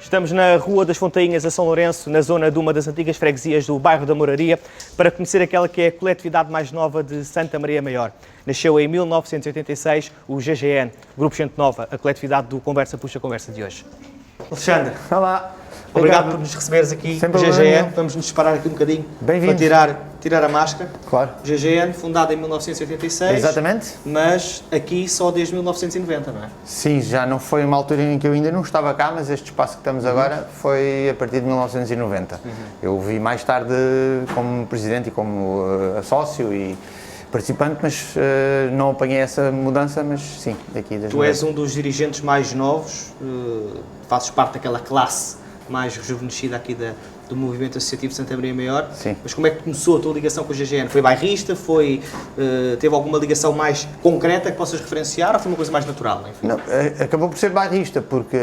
Estamos na Rua das Fontainhas, a São Lourenço, na zona de uma das antigas freguesias do bairro da Moraria, para conhecer aquela que é a coletividade mais nova de Santa Maria Maior. Nasceu em 1986 o GGN, Grupo Gente Nova, a coletividade do Conversa Puxa Conversa de hoje. Alexandre, olá. Obrigado por nos receberes aqui no GGN. Vamos nos separar aqui um bocadinho para tirar a máscara. Claro. GGN, fundado em 1986. Exatamente. Mas aqui só desde 1990, não é? Sim, já não foi uma altura em que eu ainda não estava cá, mas este espaço que estamos agora foi a partir de 1990. Eu vi mais tarde como presidente e como sócio e participante, mas não apanhei essa mudança, mas sim, daqui desde... Tu és um dos dirigentes mais novos, fazes parte daquela classe mais rejuvenescida aqui do movimento associativo de Santa Maria Maior. Sim. Mas como é que começou a tua ligação com o GGN? Foi bairrista? Teve alguma ligação mais concreta que possas referenciar ou foi uma coisa mais natural? Enfim? Não, acabou por ser bairrista, porque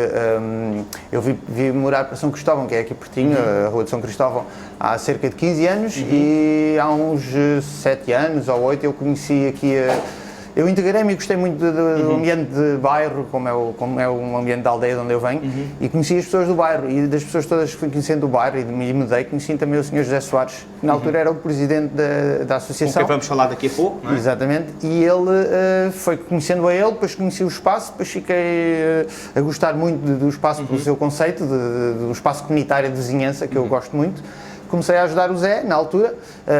eu vi morar para São Cristóvão, que é aqui pertinho, a Rua de São Cristóvão, há cerca de 15 anos e há uns 7 anos ou 8 eu conheci aqui eu integrei-me e gostei muito do ambiente de bairro, como é um ambiente da aldeia de onde eu venho, e conheci as pessoas do bairro, e das pessoas todas que fui conhecendo do bairro e me mudei, conheci também o Sr. José Soares, que na altura era o presidente da associação. Com quem vamos falar daqui a pouco, não é? Exatamente, e ele, foi conhecendo a ele, depois conheci o espaço, depois fiquei a gostar muito do espaço pelo seu conceito, do espaço comunitário de vizinhança, que eu gosto muito. Comecei a ajudar o Zé, na altura,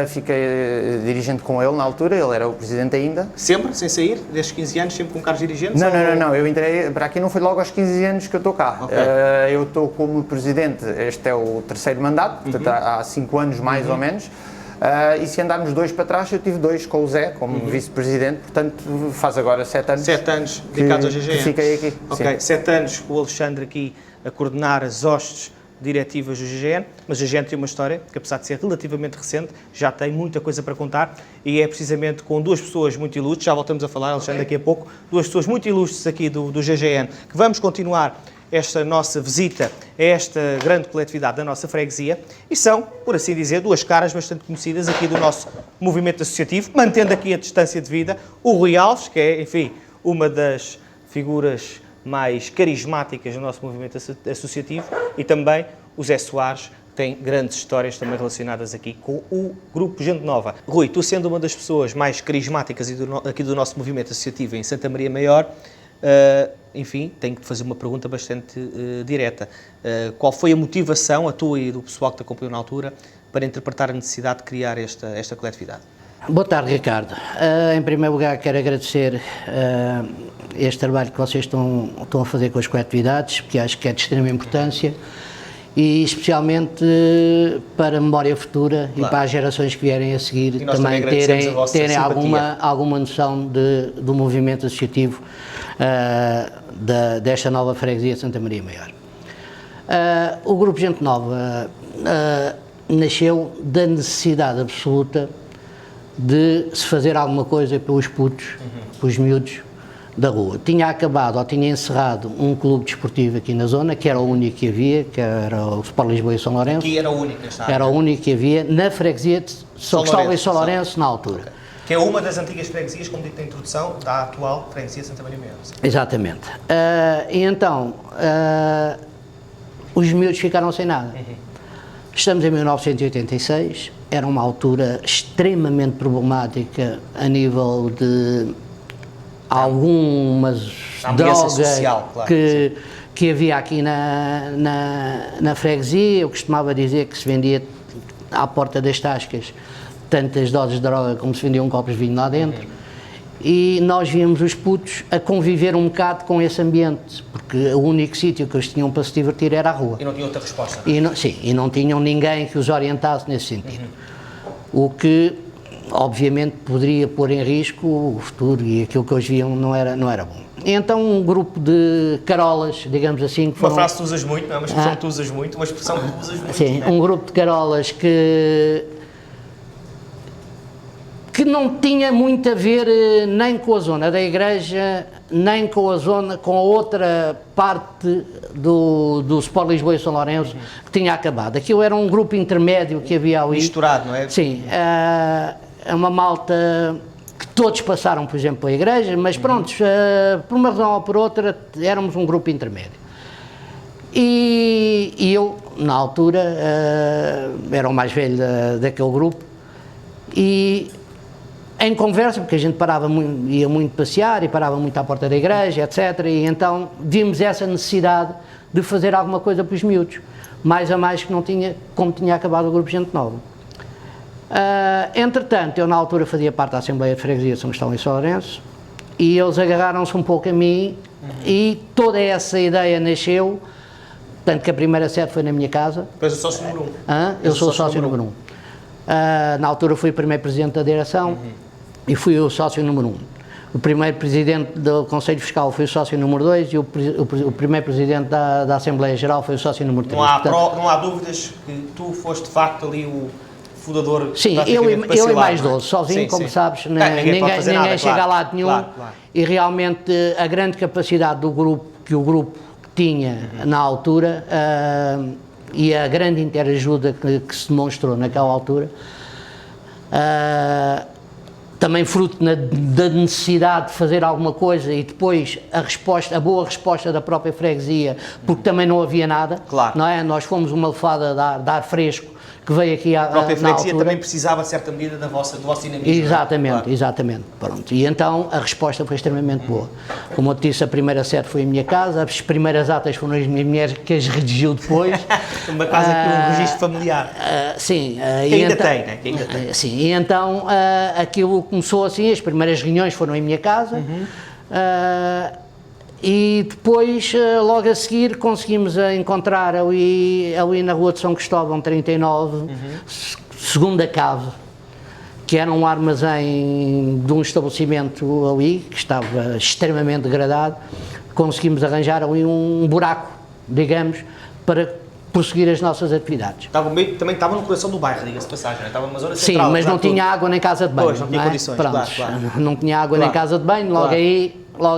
fiquei dirigente com ele na altura, ele era o presidente ainda. Sempre? Sem sair? Desde 15 anos, sempre com cargos dirigentes? Não, eu entrei para aqui, não foi logo aos 15 anos que eu estou cá. Okay. Eu estou como presidente, este é o terceiro mandato, portanto há 5 anos mais ou menos. E se andarmos 2 para trás, eu tive 2 com o Zé, como vice-presidente, portanto faz agora 7 anos. 7 anos dedicados ao GGN. Fiquei aqui. Ok, sim. 7 anos com o Alexandre aqui a coordenar as hostes diretivas do GGN, mas o GGN tem uma história que, apesar de ser relativamente recente, já tem muita coisa para contar e é precisamente com 2 pessoas muito ilustres, já voltamos a falar, Alexandre, daqui a pouco, 2 pessoas muito ilustres aqui do GGN, que vamos continuar esta nossa visita a esta grande coletividade da nossa freguesia e são, por assim dizer, 2 caras bastante conhecidas aqui do nosso movimento associativo, mantendo aqui a distância de vida, o Rui Alves, que é, enfim, uma das figuras mais carismáticas do nosso movimento associativo e também o Zé Soares, que tem grandes histórias também relacionadas aqui com o Grupo Gente Nova. Rui, tu sendo uma das pessoas mais carismáticas aqui do nosso movimento associativo em Santa Maria Maior, enfim, tenho que te fazer uma pergunta bastante direta. Qual foi a motivação, a tua e do pessoal que te acompanhou na altura, para interpretar a necessidade de criar esta coletividade? Boa tarde, Ricardo. Em primeiro lugar, quero agradecer este trabalho que vocês estão a fazer com as coletividades, porque acho que é de extrema importância, e especialmente para a memória futura e para as gerações que vierem a seguir também terem alguma noção do movimento associativo desta nova freguesia de Santa Maria Maior. O Grupo Gente Nova nasceu da necessidade absoluta de se fazer alguma coisa pelos putos, pelos miúdos da rua. Tinha acabado ou tinha encerrado um clube desportivo aqui na zona, que era o único que havia, que era o Sport Lisboa e São Lourenço. Aqui era o único, era o único que havia na freguesia de São Cristóvão e São Lourenço na altura. Okay. Que é uma das antigas freguesias, como dito na introdução, da atual freguesia de Santa Maria Maior. Exatamente. E então, os miúdos ficaram sem nada. Estamos em 1986, era uma altura extremamente problemática a nível de algumas drogas social, claro, que havia aqui na freguesia. Eu costumava dizer que se vendia à porta das tascas tantas doses de droga como se vendiam copos de vinho lá dentro. E nós víamos os putos a conviver um bocado com esse ambiente, porque o único sítio que eles tinham para se divertir era a rua. E não tinham outra resposta. E não tinham ninguém que os orientasse nesse sentido. O que, obviamente, poderia pôr em risco o futuro, e aquilo que eles viam não era bom. E então um grupo de carolas, digamos assim... Que uma frase que tu usas muito, não é? Uma expressão que tu usas muito, uma expressão que tu usas muito. Sim, um grupo de carolas que não tinha muito a ver nem com a zona da igreja, nem com a outra parte do Sport Lisboa e São Lourenço, que tinha acabado. Aquilo era um grupo intermédio que havia ali. Misturado, não é? Sim, é uma malta que todos passaram, por exemplo, pela igreja, mas pronto, por uma razão ou por outra, éramos um grupo intermédio. E eu, na altura, era o mais velho daquele grupo, e em conversa, porque a gente ia muito passear e parava muito à porta da igreja, etc. E então vimos essa necessidade de fazer alguma coisa para os miúdos, mais a mais que não tinha, como tinha acabado o grupo Gente Nova. Entretanto, eu na altura fazia parte da Assembleia de Freguesia de São Cristóvão e São Lourenço, e eles agarraram-se um pouco a mim, e toda essa ideia nasceu, tanto que a primeira sede foi na minha casa. Depois o sócio número 1. Eu sou o sócio número 1. Na altura fui o primeiro presidente da direção e fui o sócio número 1. O primeiro presidente do Conselho Fiscal foi o sócio número 2 e o primeiro presidente da Assembleia Geral foi o sócio número 3. Não há dúvidas que tu foste de facto ali o fundador. Sim, eu e mais 12, sozinho, como sabes, ninguém chega a lado nenhum. Claro. E realmente a grande capacidade do grupo, que o grupo tinha na altura, e a grande interajuda que se demonstrou naquela altura, também fruto da necessidade de fazer alguma coisa e depois a boa resposta da própria freguesia, porque também não havia nada, não é? Nós fomos uma lefada de ar fresco que veio aqui a própria freguesia altura. Também precisava, a certa medida, do vosso dinamismo. Exatamente, exatamente. Pronto. E então a resposta foi extremamente boa. Como eu te disse, a primeira sede foi a minha casa, as primeiras atas foram as minhas mulheres que as redigiu depois. Uma casa que um registro familiar. Sim. Que ainda tem, né? Que ainda tem. Sim, e então aquilo começou assim, as primeiras reuniões foram em minha casa. E depois, logo a seguir, conseguimos encontrar ali na Rua de São Cristóvão 39, segunda cave, que era um armazém de um estabelecimento ali, que estava extremamente degradado. Conseguimos arranjar ali um buraco, digamos, para prosseguir as nossas atividades. Também estava no coração do bairro, diga-se de passagem, estava numa zona central. Sim, mas não tinha água nem casa de banho. Pois, não tinha condições, claro. Não tinha água nem casa de banho, logo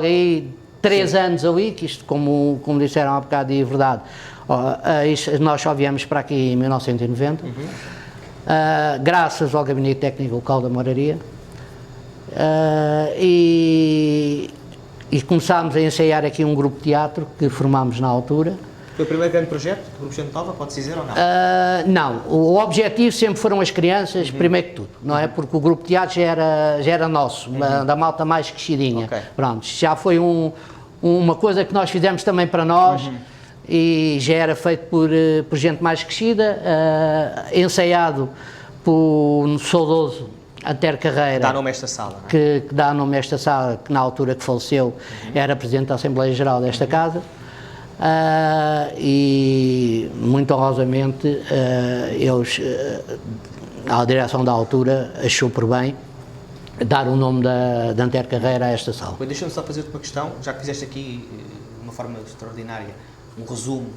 aí 3 anos ali, que isto, como disseram há bocado, e é verdade, nós só viemos para aqui em 1990, graças ao Gabinete Técnico Local da Moraria, e começámos a ensaiar aqui um grupo de teatro que formámos na altura. Foi o primeiro grande projeto do Grupo Gente Nova, pode-se dizer ou não? Não, o objetivo sempre foram as crianças, primeiro que tudo, não é? Porque o grupo de teatro já era nosso, da malta mais crescidinha. Okay. Pronto, já foi uma coisa que nós fizemos também para nós, e já era feito por gente mais crescida, ensaiado por saudoso Antero Carreira, dá nome a esta sala, não é? que dá nome a esta sala, que na altura que faleceu era presidente da Assembleia Geral desta casa. E muito honrosamente a direção da altura achou por bem dar o nome da Antero Carreira a esta sala. Deixa-me só fazer-te uma questão, já que fizeste aqui de uma forma extraordinária um resumo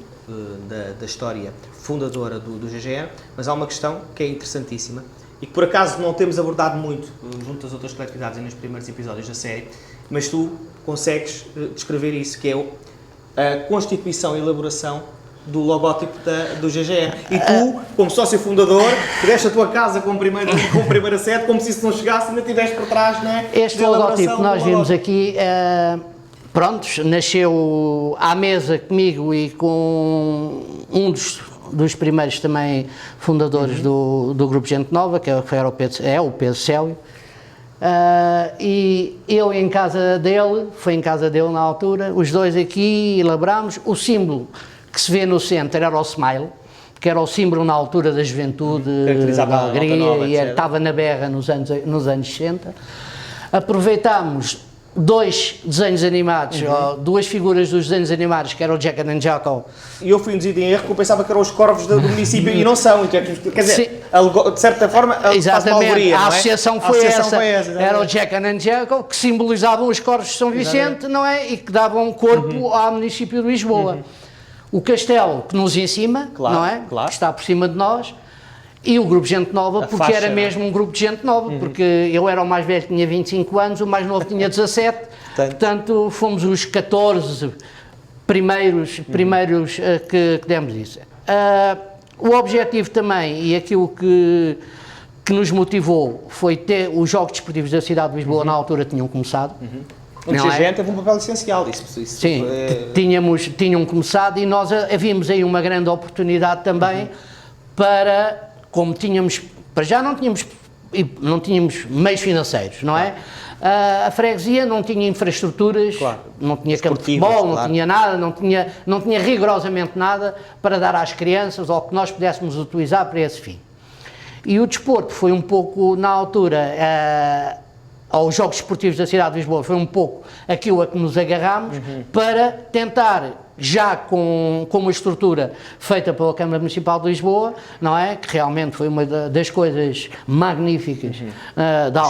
da história fundadora do GGN, mas há uma questão que é interessantíssima e que por acaso não temos abordado muito junto às outras coletividades nos primeiros episódios da série, mas tu consegues descrever isso, que é a constituição e elaboração do logótipo do GGN. E tu, como sócio fundador, tiveste a tua casa com primeira sede, como se isso não chegasse, ainda tiveste por trás, não é? Este logótipo que nós vimos aqui, prontos, nasceu à mesa comigo e com um dos primeiros também fundadores do Grupo Gente Nova, que era o Pedro Célio. E eu em casa dele, foi em casa dele na altura, os dois aqui elaborámos. O símbolo que se vê no centro era o Smile, que era o símbolo na altura da juventude, da alegria, e estava na berra nos anos 60. Aproveitámos 2 desenhos animados, duas figuras dos desenhos animados, que era o Jack and Jackal. E eu fui induzido em erro, que eu pensava que eram os corvos do município e não são. Quer dizer, de certa forma, exatamente, a associação foi essa. Era o Jack Jack and Jackal, que simbolizavam os corvos de São Vicente, não é? E que davam corpo ao município de Lisboa. O castelo que nos em cima, não é? Que está por cima de nós. E o Grupo Gente Nova, porque faixa, era mesmo um grupo de gente nova, porque eu era o mais velho, tinha 25 anos, o mais novo tinha 17, portanto fomos os 14 primeiros que demos isso. O objetivo também, e aquilo que nos motivou, foi ter os Jogos Desportivos da cidade de Lisboa, na altura tinham começado, O GGN teve um papel essencial, isso sim, tinham começado e nós havíamos aí uma grande oportunidade também para, como tínhamos, para já não tínhamos meios financeiros, não é? A freguesia não tinha infraestruturas, claro, não tinha campo de futebol, não tinha nada, não tinha rigorosamente nada para dar às crianças ou que nós pudéssemos utilizar para esse fim. E o desporto foi um pouco, na altura, aos Jogos Esportivos da cidade de Lisboa, foi um pouco aquilo a que nos agarrámos para tentar, já com uma estrutura feita pela Câmara Municipal de Lisboa, não é? Que realmente foi uma das coisas magníficas da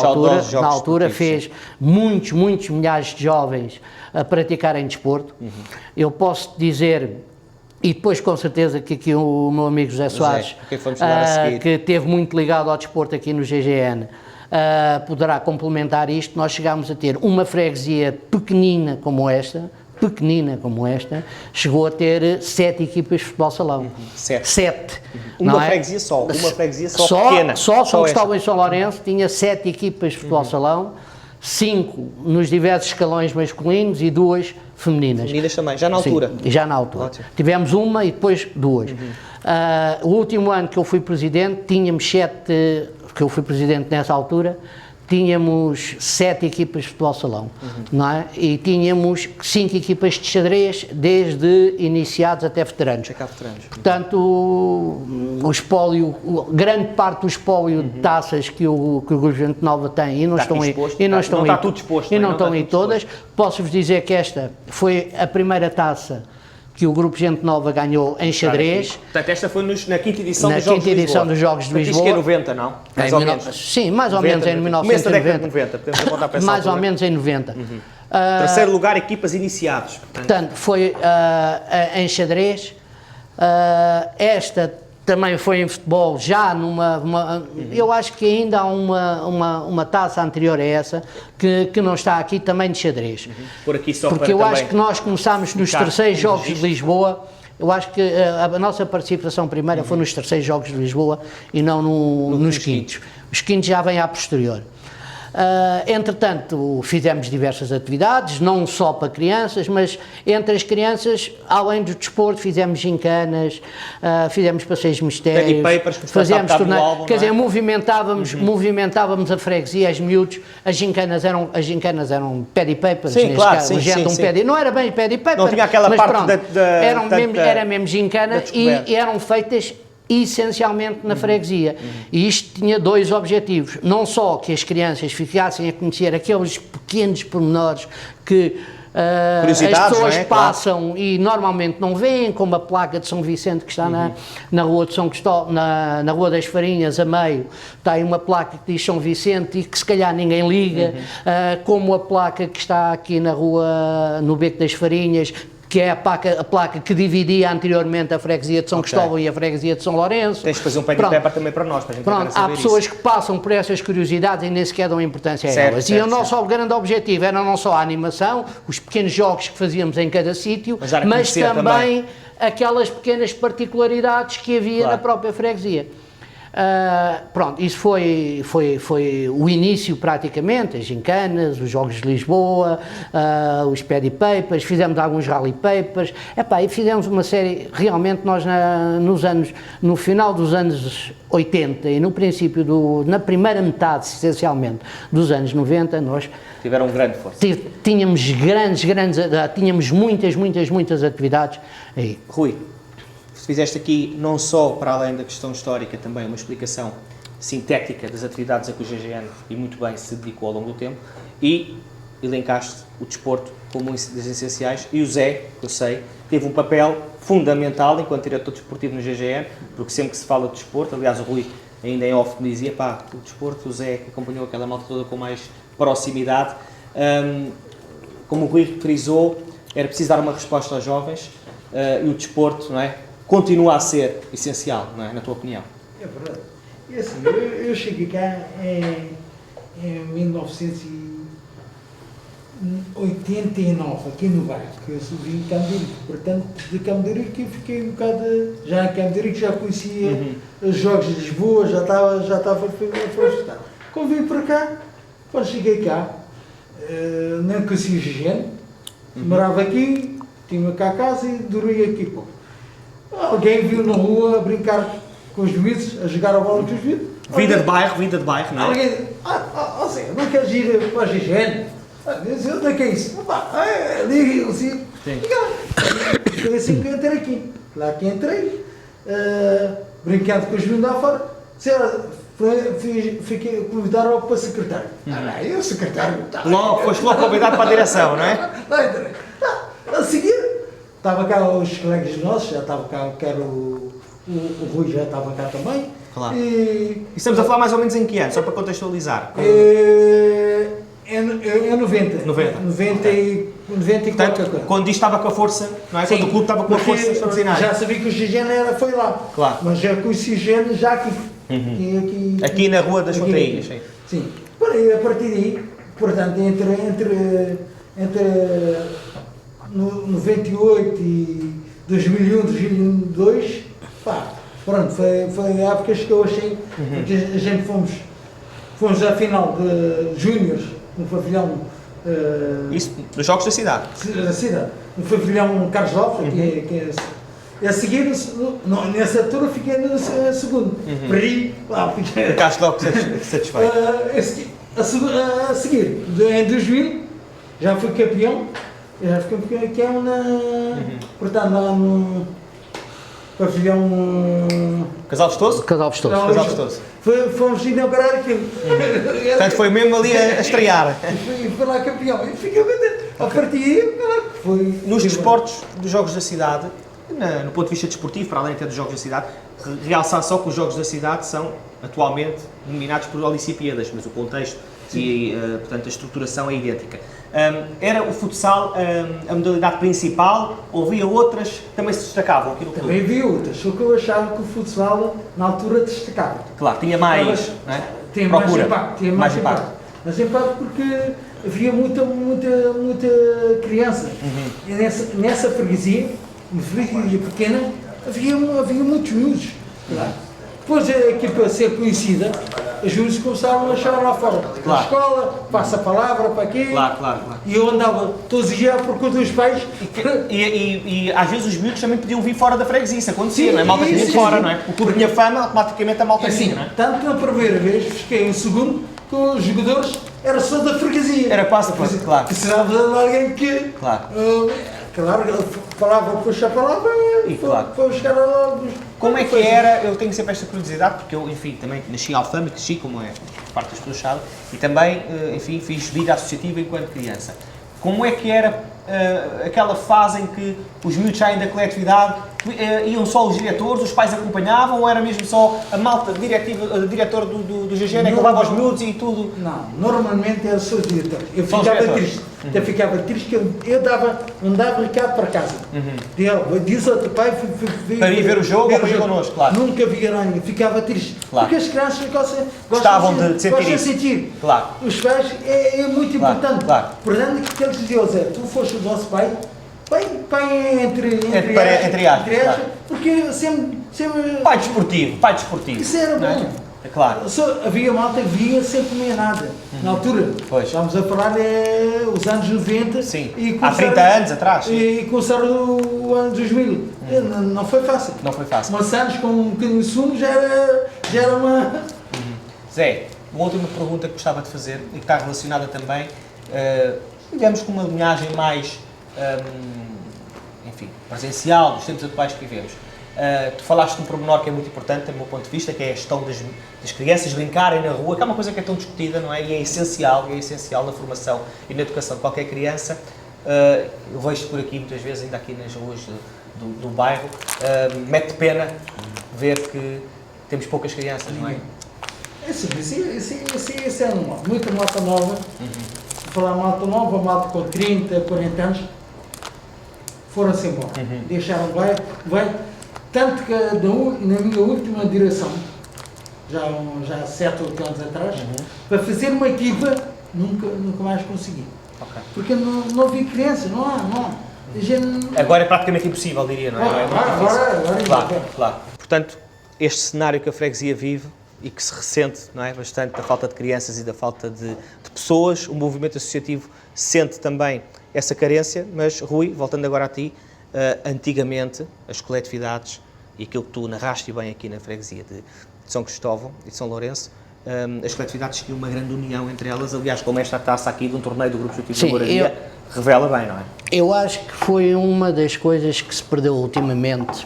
altura, fez muitos milhares de jovens a praticarem desporto. Eu posso dizer, e depois com certeza que aqui o meu amigo José Soares, que esteve muito ligado ao desporto aqui no GGN, poderá complementar isto. Nós chegámos a ter uma freguesia pequenina como esta, chegou a ter 7 equipas de futebol salão. 7. Uma freguesia só pequena. Só São Cristóvão e São Lourenço tinha 7 equipas de futebol salão, 5 nos diversos escalões masculinos e 2 femininas. Femininas também, já na altura? Sim, já na altura. Ótimo. Tivemos uma e depois 2. O último ano que eu fui presidente, tínhamos 7, que eu fui presidente nessa altura, tínhamos 7 equipas de futebol salão, não é? E tínhamos 5 equipas de xadrez, desde iniciados até veteranos. Portanto, o espólio, grande parte do espólio de taças que o Grupo Gente Nova tem, e não estão em todas, posso-vos dizer que esta foi a primeira taça que o Grupo Gente Nova ganhou em xadrez. Portanto, esta foi na quinta edição dos Jogos de Lisboa. Isto que é 90, não? Mais ou menos. Sim, mais ou menos em 1990. 90, podemos apontar para essa mais ou menos em 90. Terceiro lugar, equipas iniciados. Portanto, foi em xadrez. Esta também foi em futebol, já eu acho que ainda há uma taça anterior a essa, que não está aqui, também de xadrez. Por aqui só porque eu acho que nós começámos nos terceiros Jogos de Lisboa, eu acho que a nossa participação primeira foi nos terceiros Jogos de Lisboa e não nos quintos. Os quintos já vêm a posterior. Entretanto, fizemos diversas atividades, não só para crianças, mas entre as crianças, além do desporto, fizemos gincanas, fizemos passeios mistérios, fazíamos torneios, quer dizer, movimentávamos a freguesia, as miúdos, as gincanas eram paddy papers, sim, claro, sim, não era bem paddy paper, não tinha aquela mas parte pronto, era mesmo gincana e eram feitas essencialmente na freguesia. E isto tinha 2 objetivos, não só que as crianças ficassem a conhecer aqueles pequenos pormenores que as pessoas passam e normalmente não veem, como a placa de São Vicente que está na rua de São Cristóvão, na Rua das Farinhas, a meio, está aí uma placa que diz São Vicente e que se calhar ninguém liga, como a placa que está aqui na rua, no Beco das Farinhas, que é a placa que dividia anteriormente a freguesia de São Cristóvão e a freguesia de São Lourenço. Tens de fazer um paddy paper também para nós, para a gente saber há pessoas que passam por essas curiosidades e nem sequer dão importância a elas. E o nosso grande objetivo era não só a animação, os pequenos jogos que fazíamos em cada sítio, mas também aquelas pequenas particularidades que havia na própria freguesia. Isso foi o início praticamente, as gincanas, os Jogos de Lisboa, os paddy papers, fizemos alguns rally papers, e fizemos uma série, realmente nós no final dos anos 80 e no princípio na primeira metade, essencialmente, dos anos 90, nós tiveram grande força. Tínhamos muitas atividades aí. Rui, fizeste aqui, não só para além da questão histórica, também uma explicação sintética das atividades a que o GGN, e muito bem, se dedicou ao longo do tempo, e elencaste o desporto como um das essenciais, e o Zé, que eu sei, teve um papel fundamental enquanto diretor desportivo no GGN, porque sempre que se fala de desporto, aliás o Rui ainda em off me dizia, o desporto, o Zé que acompanhou aquela malta toda com mais proximidade, como o Rui frisou, era preciso dar uma resposta aos jovens, e o desporto, não é? Continua a ser essencial, não é? Na tua opinião? É verdade. E assim, eu cheguei cá em 1989, aqui no bairro, que eu vim em Camderico. Portanto, de Camderico eu fiquei um bocado... Já em Camderico já conhecia os Jogos de Lisboa, já estava a fazer. Quando vim para cá, quando cheguei cá, não conhecia gente, morava aqui, tinha cá a casa e dormia aqui. Pô. Alguém viu na rua a brincar com os miúdos, a jogar a bola com os miúdos. Vida de bairro, não é? Alguém, Zé, não queres ir para a higiene? Onde é que é isso? Liga assim. Foi assim que eu entrei aqui. Lá que entrei, brincando com os miúdos lá fora. Fiquei convidado para secretário. Eu secretário. Foste logo convidado para a direção, não é? Lá entrei. A seguir, estava cá os colegas nossos, já estava cá, que era o Rui já estava cá também. Claro. E estamos a falar mais ou menos em que ano, só para contextualizar? É 90. 90 e qualquer Portanto, coisa. quando isto estava com a força, não é? Quando o clube estava com a força Porque extraordinária. já sabia que o Gigena foi lá. Claro. Mas já conheci o Gigena já aqui. Aqui na Rua das Fontainhas, sim. Sim. E a partir daí, portanto, entre 98 e 2001, 2002, pá, pronto, foi épocas que eu achei que a gente fomos à final de Júniors, no pavilhão. Isso, dos Jogos da Cidade. Da cidade, no pavilhão Carlos Lopes, a seguir, nessa altura fiquei no segundo. Perdi, lá fiquei. Ficaste logo satisfeito. A seguir, em 2000, já fui campeão. Já fui campeão portanto, lá no pavilhão. Casal Vestoso? Casal Vestoso. Casal Vestoso. Fomos inaugurar aquilo. Portanto, foi mesmo ali a estrear. Fui lá campeão. E fiquei contente. A partir daí, foi. Nos desportos dos Jogos da Cidade, no ponto de vista desportivo, para além até dos Jogos da Cidade, realçar só que os Jogos da Cidade são atualmente denominados por Olimpiadas, mas o contexto e, portanto, a estruturação é idêntica. Era o futsal a modalidade principal ou havia outras que também se destacavam aqui no clube? Também havia outras, só que eu achava que o futsal na altura destacava. Claro, tinha mais, não é? Tinha procura, mais impacto. Mas impacto porque havia muita criança. E nessa freguesia, uma freguesia pequena, havia muitos miúdos. Claro. Depois a equipa ser conhecida, os miúdos começaram a achar lá fora. Claro. Na escola, passa a palavra para aqui. Claro. E eu andava todos os dias à procura dos pais. E às vezes os miúdos também podiam vir fora da freguesia, isso acontecia, Sim, não é? A malta vinha de fora, sim. não é? O clube tinha fama, automaticamente a malta Assim, vinha, não é? tanto que na primeira vez fiquei em segundo, com os jogadores era só da freguesia. Era quase, claro. Precisava de alguém que. Claro. Claro, palavra puxa a palavra E e claro. foi buscar lá. Como é que era, eu tenho sempre esta curiosidade, porque eu, enfim, também nasci em Alfama, cresci, como é parte das pessoas sabem, e também, enfim, fiz vida associativa enquanto criança. Como é que era aquela fase em que os miúdos saem da coletividade, iam só os diretores, os pais acompanhavam, ou era mesmo só a malta diretor do GGN que levava os miúdos e tudo? Não, normalmente era só os diretores. Eu Só os ficava diretores. triste. Eu ficava triste que eu não dava recado para casa. Diz ao teu pai, Para ir ver o jogo ou para ir connosco, claro. Nunca via ninguém, ficava triste. Claro. Porque as crianças Gostavam de sentir gostam isso. de sentir. Claro. Os pais é muito Claro, importante. claro. Portanto, que eles diziam, Zé, tu foste o nosso pai, pai Entre aspas, claro. porque sempre Pai desportivo. isso era não é? bom. É claro. Só havia malta que via sem comer nada. Na altura, Pois. estamos a falar os anos 90. Sim. E Há 30 anos atrás, sim. E começaram o ano 2000. Não foi fácil. Não foi fácil. Maçãs com um bocadinho de sumo já era uma... Zé, uma última pergunta que gostava de fazer e que está relacionada também, digamos, com uma linhagem mais, enfim, presencial dos tempos atuais que vivemos. Tu falaste de um pormenor que é muito importante, do meu ponto de vista, que é a gestão das crianças brincarem na rua, que é uma coisa que é tão discutida, não é? E é essencial na formação e na educação de qualquer criança. Eu vejo por aqui, muitas vezes, ainda aqui nas ruas do bairro, mete pena ver que temos poucas crianças, não é? Isso é normal. Muita malta nova. Falar malta nova, malta com 30, 40 anos, foram-se embora. Deixaram vai. Tanto que na minha última direção, já há 7 ou 8 anos atrás, para fazer uma equipa, nunca mais consegui. Okay. Porque não havia criança, não há. Agora é praticamente impossível, diria, não é? Agora Claro. Portanto, este cenário que a freguesia vive e que se ressente, não é, bastante da falta de crianças e da falta de pessoas. O movimento associativo sente também essa carência, mas Rui, voltando agora a ti, antigamente as coletividades, e aquilo que tu narraste bem aqui na freguesia de São Cristóvão e de São Lourenço, as coletividades tinham uma grande união entre elas, aliás, como esta taça aqui de um torneio do Grupo Associativo da Moradia, revela bem, não é? Eu acho que foi uma das coisas que se perdeu ultimamente,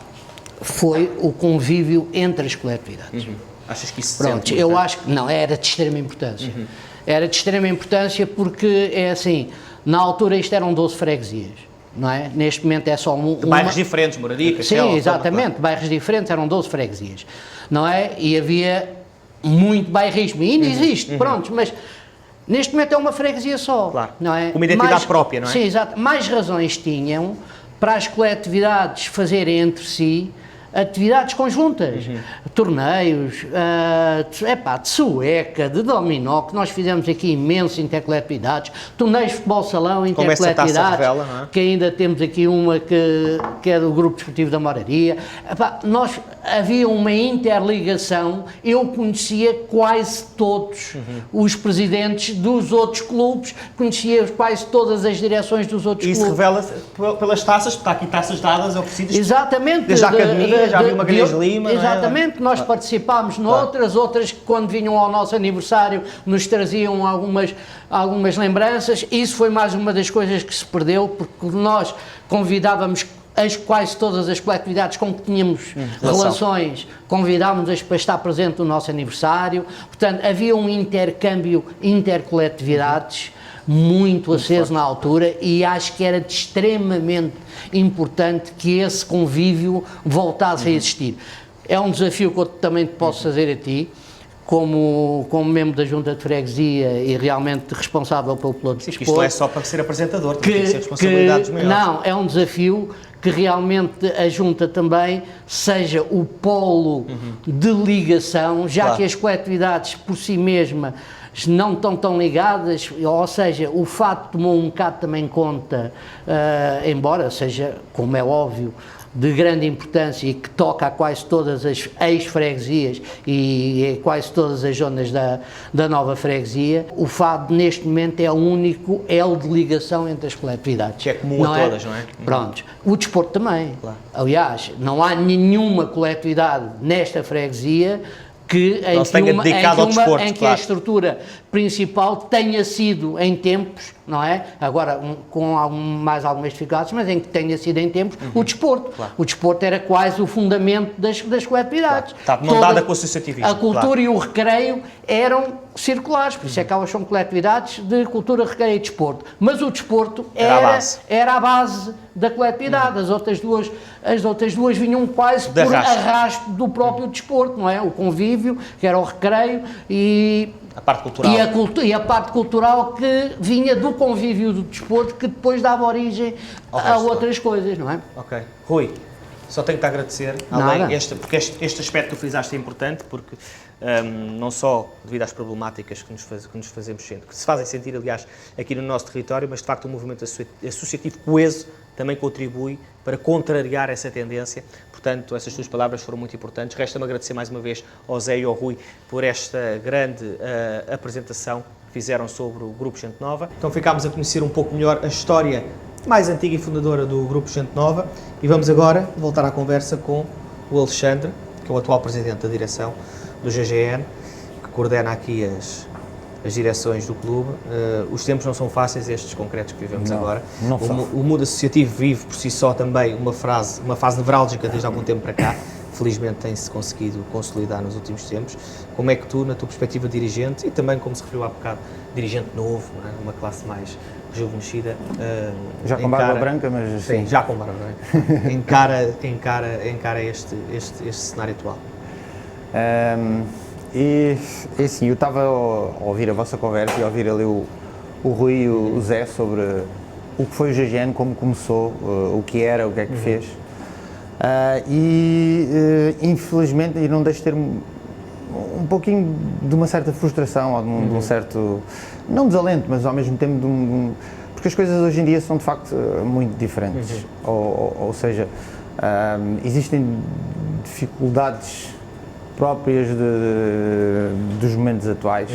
foi o convívio entre as coletividades. Achas que isso se Pronto, sente eu muito, acho que não, era de extrema importância. Era de extrema importância porque, é assim, na altura isto eram 12 freguesias, não é? Neste momento é só de bairros diferentes, Moradia, Castelo... Sim, exatamente, bairros diferentes, eram 12 freguesias, não é? E havia muito bairrismo, e ainda existe, pronto, mas neste momento é uma freguesia só, Claro. não é? Com uma identidade própria, não é? Sim, exato. Mais razões tinham para as coletividades fazerem entre si atividades conjuntas, torneios, de sueca, de dominó, que nós fizemos aqui imensos intercoletividades, torneios de futebol salão, Como essa taça intercoletividades, revela, não é? que ainda temos aqui uma que é do Grupo Desportivo da Moraria. Havia uma interligação, eu conhecia quase todos os presidentes dos outros clubes, conhecia quase todas as direções dos outros E isso clubes. revela pelas taças, porque está aqui taças dadas ao preciso. Exatamente. Desde a academia, já havia uma Magalhães de Lima, não é? Exatamente, nós participámos noutras, outras que quando vinham ao nosso aniversário nos traziam algumas lembranças. Isso foi mais uma das coisas que se perdeu, porque nós convidávamos quase todas as coletividades com que tínhamos relações, convidávamos-as para estar presente no nosso aniversário. Portanto, havia um intercâmbio intercoletividades muito aceso na altura, e acho que era de extremamente importante que esse convívio voltasse a existir. É um desafio que eu também te posso fazer a ti, como membro da Junta de Freguesia e realmente responsável pelo plano de desporto. Isto não é só para ser apresentador, tem que ser responsabilidades maiores. Não, é um desafio que realmente a Junta também seja o polo de ligação, já que as coletividades por si mesmas não estão tão ligadas, ou seja, o fato tomou um bocado também conta, embora seja, como é óbvio, de grande importância e que toca a quase todas as ex-freguesias e a quase todas as zonas da nova freguesia, o fado neste momento é o único elo de ligação entre as coletividades. Que é comum a todas, não é? Pronto. O desporto também. Claro. Aliás, não há nenhuma coletividade nesta freguesia em que a estrutura principal tenha sido em tempos, não é? Agora com mais algumas dificuldades, mas em que tenha sido em tempos o desporto. Claro. O desporto era quase o fundamento das coletividades. Claro. Está não dada com o associativismo. A cultura e o recreio eram circulares, por isso é que elas são coletividades de cultura, recreio e desporto. Mas o desporto era a base da coletividade. As outras duas vinham quase por arrasto do próprio desporto, não é? O convívio, que era o recreio, e a parte cultural. E a parte cultural que vinha do convívio do desporto, que depois dava origem a outras coisas, não é? Ok. Rui, só tenho que te agradecer, porque este aspecto que tu frisaste é importante, porque não só devido às problemáticas que nos fazemos sentir, que se fazem sentir, aliás, aqui no nosso território, mas de facto o movimento associativo coeso também contribui para contrariar essa tendência. Portanto, essas tuas palavras foram muito importantes. Resta-me agradecer mais uma vez ao Zé e ao Rui por esta grande apresentação que fizeram sobre o Grupo Gente Nova. Então ficámos a conhecer um pouco melhor a história mais antiga e fundadora do Grupo Gente Nova, e vamos agora voltar à conversa com o Alexandre, que é o atual presidente da direção do GGN, que coordena aqui as direções do clube. Os tempos não são fáceis, estes concretos que vivemos agora. O mundo associativo vive por si só também uma fase nevrálgica desde algum tempo para cá. Felizmente tem-se conseguido consolidar nos últimos tempos. Como é que tu, na tua perspectiva de dirigente, e também, como se referiu há bocado, dirigente novo, não é? Uma classe mais rejuvenescida, já com barba branca, mas sim, já com barba branca, encara este cenário atual? E assim, eu estava a ouvir a vossa conversa e a ouvir ali o Rui e o Zé sobre o que foi o GGN, como começou, o que era, o que é que fez. Infelizmente, e não deixo de ter um pouquinho de uma certa frustração, ou de um certo, não desalento, mas ao mesmo tempo porque as coisas hoje em dia são de facto muito diferentes. Ou seja, existem dificuldades próprias dos momentos atuais,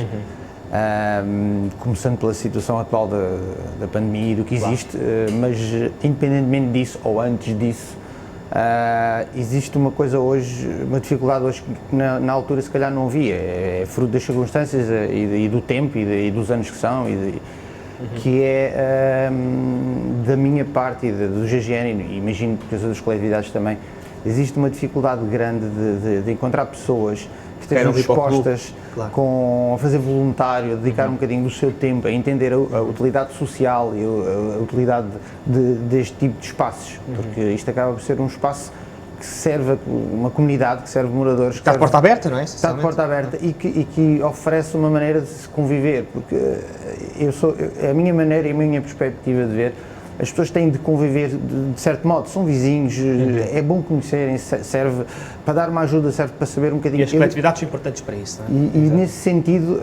começando pela situação atual da pandemia e do que existe, mas independentemente disso ou antes disso, existe uma coisa hoje, uma dificuldade hoje que na altura se calhar não havia, é fruto das circunstâncias e do tempo e dos anos que são, que é da minha parte e do GGN, e imagino que as outras coletividades também, existe uma dificuldade grande de encontrar pessoas que estejam dispostas a fazer voluntário, a dedicar um bocadinho do seu tempo, a entender a utilidade social e a utilidade deste tipo de espaços, porque isto acaba por ser um espaço que serve a uma comunidade, que serve moradores. Está de porta aberta, não é? Está de porta aberta e que oferece uma maneira de se conviver, porque a minha maneira e a minha perspectiva de ver, as pessoas têm de conviver de certo modo, são vizinhos, é bom conhecerem, serve para dar uma ajuda, serve para saber um bocadinho. E as coletividades são importantes para isso, não é? E nesse sentido,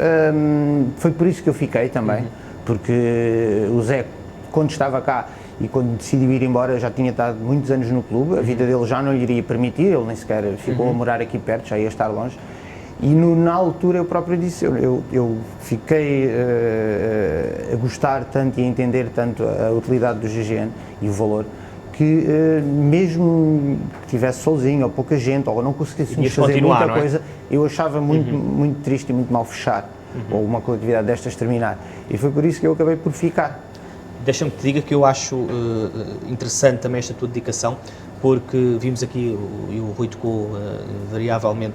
foi por isso que eu fiquei também, porque o Zé, quando estava cá e quando decidiu ir embora, já tinha estado muitos anos no clube, a vida dele já não lhe iria permitir, ele nem sequer ficou a morar aqui perto, já ia estar longe. E na altura eu próprio disse, eu fiquei a gostar tanto e a entender tanto a utilidade do GGN e o valor, que mesmo que estivesse sozinho ou pouca gente, ou não conseguíssemos fazer muita coisa, eu achava muito triste e muito mal fechar, ou uma coletividade destas terminar. E foi por isso que eu acabei por ficar. Deixa-me que te diga que eu acho interessante também esta tua dedicação, porque vimos aqui, e o Rui tocou variavelmente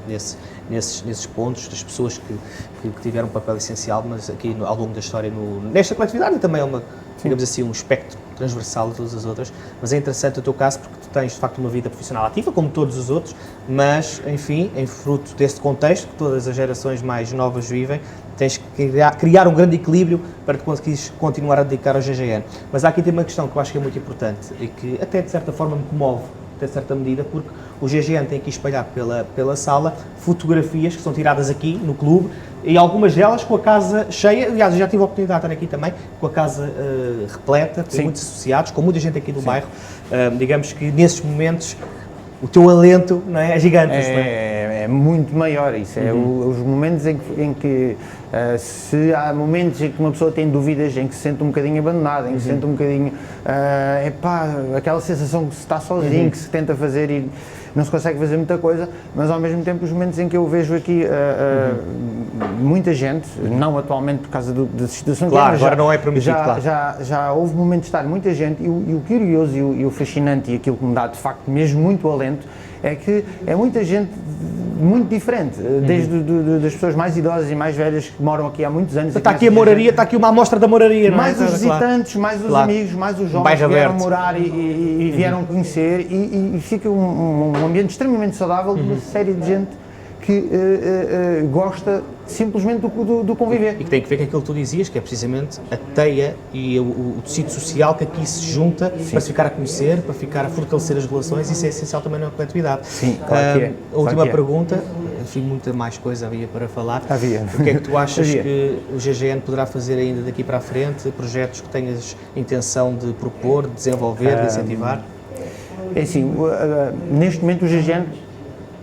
nesses pontos, das pessoas que tiveram um papel essencial, mas aqui ao longo da história, nesta coletividade, e também é digamos assim, um espectro transversal de todas as outras, mas é interessante o teu caso porque tu tens de facto uma vida profissional ativa, como todos os outros, mas enfim, em fruto deste contexto que todas as gerações mais novas vivem, tens que criar um grande equilíbrio para te conseguires continuar a dedicar ao GGN. Mas há aqui tem uma questão que eu acho que é muito importante e que até de certa forma me comove, até certa medida, porque o GGN tem aqui espalhado pela sala fotografias que são tiradas aqui no clube e algumas delas com a casa cheia. Aliás, eu já tive a oportunidade de estar aqui também, com a casa repleta, com muitos associados, com muita gente aqui do bairro. Digamos que nesses momentos o teu alento, não é gigante. É muito maior isso, os momentos em que se há momentos em que uma pessoa tem dúvidas, em que se sente um bocadinho abandonada, em que se sente um bocadinho, aquela sensação que se está sozinho, que se tenta fazer e não se consegue fazer muita coisa, mas ao mesmo tempo os momentos em que eu vejo aqui muita gente, não atualmente por causa da situação claro, que agora não é permitido, já houve momentos de estar muita gente e o curioso e o fascinante e aquilo que me dá de facto mesmo muito alento é que é muita gente muito diferente, desde das pessoas mais idosas e mais velhas que moram aqui há muitos anos. Está aqui a moraria, está aqui uma amostra da moraria, não é? Mais os visitantes, mais os amigos, mais os jovens que vieram morar e vieram conhecer e fica um ambiente extremamente saudável de uma série de gente que gosta simplesmente do conviver. E que tem que ver com aquilo que tu dizias, que é precisamente a teia e o tecido social que aqui se junta para se ficar a conhecer, para ficar a fortalecer as relações, isso é essencial também na coletividade. Sim, claro que é. A última pergunta, enfim, muita mais coisa havia para falar. Havia. O que é que tu achas que o GGN poderá fazer ainda daqui para a frente? Projetos que tenhas intenção de propor, de desenvolver, de incentivar? É assim, neste momento o GGN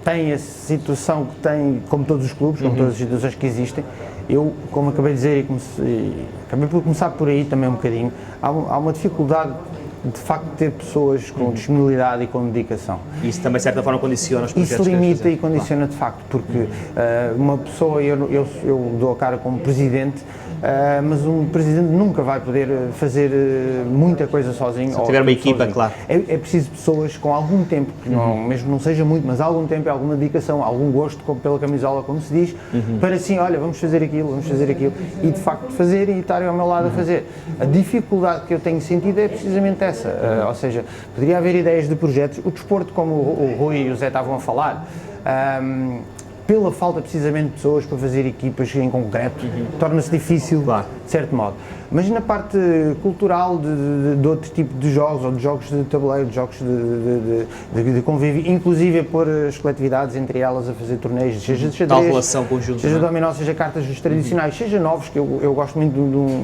tem a situação que tem, como todos os clubes, como todas as instituições que existem. Eu, como acabei de dizer, acabei por começar por aí também um bocadinho, há uma dificuldade de facto de ter pessoas com disponibilidade e com dedicação. Isso também de certa forma condiciona os projetos. Isso limita e condiciona de facto, porque uma pessoa, eu dou a cara como presidente, mas um presidente nunca vai poder fazer muita coisa sozinho. Se tiver uma equipa, sozinho. Claro. É preciso pessoas com algum tempo, que mesmo não seja muito, mas algum tempo, alguma dedicação, algum gosto pela camisola, como se diz, para assim, olha, vamos fazer aquilo, e de facto fazer e estarem ao meu lado a fazer. A dificuldade que eu tenho sentido é precisamente essa, ou seja, poderia haver ideias de projetos, o desporto, como o Rui e o Zé estavam a falar, pela falta precisamente de pessoas para fazer equipas em concreto, torna-se difícil, de certo modo. Mas na parte cultural de outro tipo de jogos, ou de jogos de tabuleiro, de jogos de convívio, inclusive a pôr as coletividades entre elas a fazer torneios, seja de xadrez, tal relação conjunta, seja dominó, seja cartas dos tradicionais, seja novos, que eu gosto muito de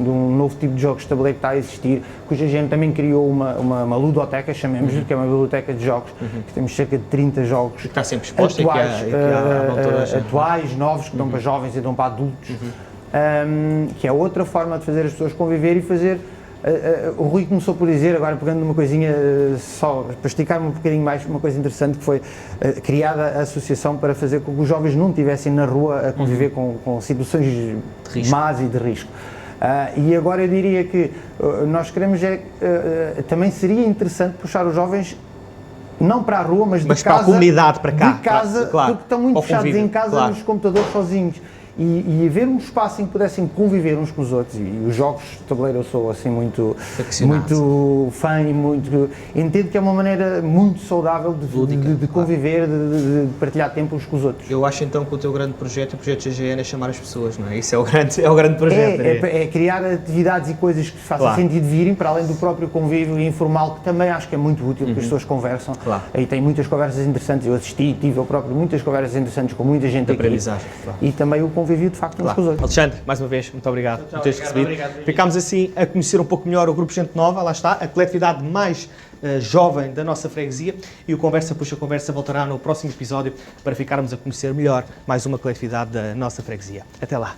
um novo tipo de jogos de tabuleiro que está a existir, cuja gente também criou uma ludoteca, chamemos-lhe, que é uma biblioteca de jogos, que temos cerca de 30 jogos que está sempre exposta atuais, e que há atuais, novos, que dão para jovens e dão para adultos, que é outra forma de fazer as pessoas conviver e fazer. O Rui começou por dizer, agora pegando numa coisinha, só para esticar-me um bocadinho mais, uma coisa interessante, que foi criada a associação para fazer com que os jovens não estivessem na rua a conviver com situações más e de risco. E agora eu diria que nós queremos também seria interessante puxar os jovens não para a rua, mas de casa, para a comunidade, para cá. de casa, claro, porque estão muito fechados em casa, nos computadores sozinhos. E haver um espaço em que pudessem conviver uns com os outros, e os jogos de tabuleiro eu sou assim muito fã e muito, entendo que é uma maneira muito saudável de conviver, de partilhar tempo uns com os outros. Eu acho então que o teu grande projeto, o projeto GGN, é chamar as pessoas, não é? Isso é o grande projeto. É criar atividades e coisas que façam sentido virem, para além do próprio convívio informal, que também acho que é muito útil, porque as pessoas conversam, e tem muitas conversas interessantes, eu assisti, tive eu próprio muitas conversas interessantes com muita gente aqui, e também o convívio de facto uns com os outros. Alexandre, mais uma vez, muito obrigado por teres recebido. Ficámos assim a conhecer um pouco melhor o Grupo Gente Nova, lá está, a coletividade mais jovem da nossa freguesia, e o Conversa Puxa Conversa voltará no próximo episódio para ficarmos a conhecer melhor mais uma coletividade da nossa freguesia. Até lá!